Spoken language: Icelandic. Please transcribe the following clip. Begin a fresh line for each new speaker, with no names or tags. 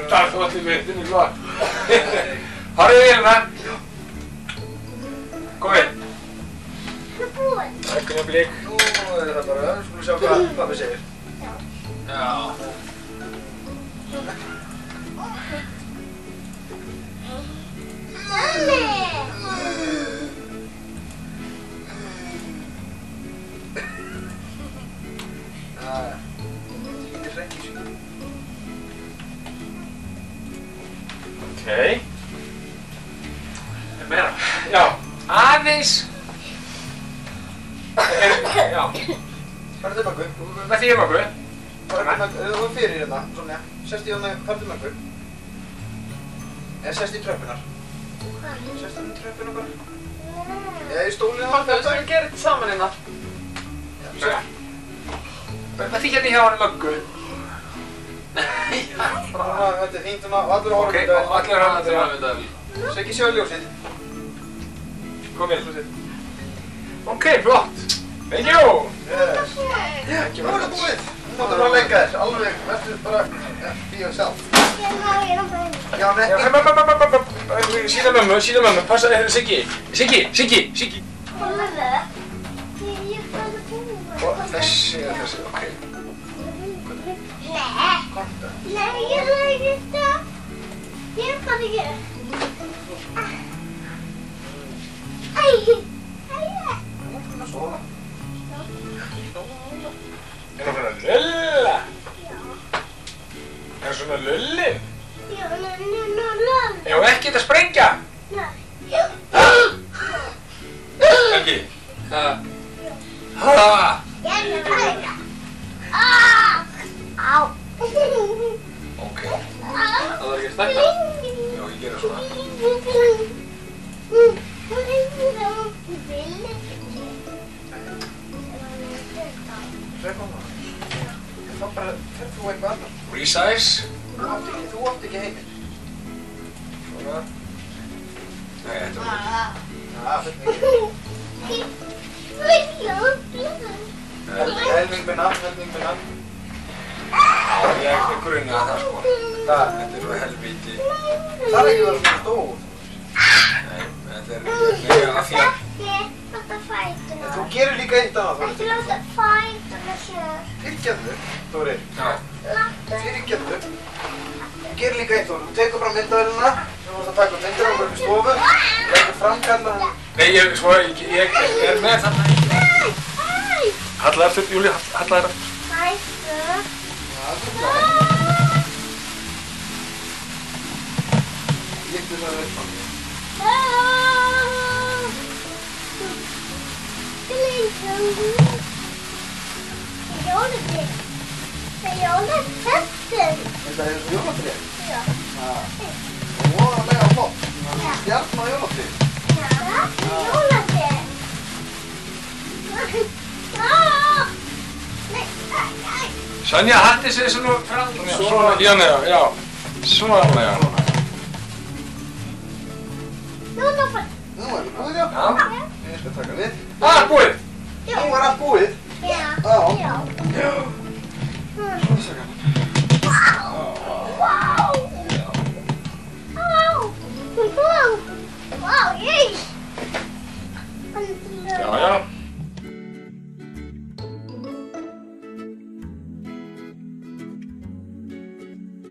Þetta þótti myndinu klart. Harðu í hérna. Kom inn.
Það er búinn.
Augnablik.
Nú er það bara, skulum sjá hvað pabbi segir.
Já.
Mammi!
Þetta er hrekkis.
Okei. Meira. Já. Aðeins. Já.
Farðu til möggu.
Með því möggu.
Þú fyrir hérna, Sonja. Sest í hérna, farðu til möggu. Eða sest í tröppunar. Sest í tröppuna bara. Eða í stólinn.
Pappi, við skulum gera þetta saman hérna.
Með því hérna hjá hann möggu.
Þetta er fínt svona, allir horfum
Ok, allir horfum þetta.
Siggi sjá ljósið.
Kom inn. Ok, flott. Thank you.
Yes. Nú er það búið. Nú máttu bara leika þér, alveg, verður bara be yourself.
Ég er að bæna.
Já, nei.
Sína mömmu, passa, Siggi.
Komðu þau? Ég er bara búinn.
Og þessi, ok.
Nei.
Komdu.
Nei, ég er ekki það. Ég er bara ekki. Æ.
Nú ertu að sofa.
Er það svona lulla? Er það svona lullin?
Já, lög.
Ef við ekki að sprengja?
Nei.
Ekki? Ha?
Ég er að bæna. Á.
Ok. Það er ekki að stækka? Já, ég gera svona.
Sveikona. Þá bara, ferð þú eitthvað annar.
Resize.
Þú átt ekki heiminn.
Svona. Nei, þetta er
Já, helming minna.
Já, ég grunna það sko. Þetta er svo helvíti.
Það er ekki verið svona stóð.
Nei, þetta er ekki að því að...
En þú gerir líka eitt annað, Þóri. Fyrirgefðu, Þóri.
Já.
Fyrirgefðu. Þú gerir líka eitt, Þóri. Þú tekur bara myndavélina, þú vorst að taka myndir á okkur upp í stofu, leggur framkalla hann.
Nei, ég er með þarna. Halla eftir, Júli, halla þér aftur.
Líktu það upp á mig. Þetta er svo jólatré.
Já.
Og voðalega flott. Stjarn á jólatré.
Sonja, haldi sig svona frá. Svona, já. Svona, já.
Nú er það búið, já.
Já.
Ég skal taka við.
Búið.
Nú er allt búið. Já. Svona saka.
Já.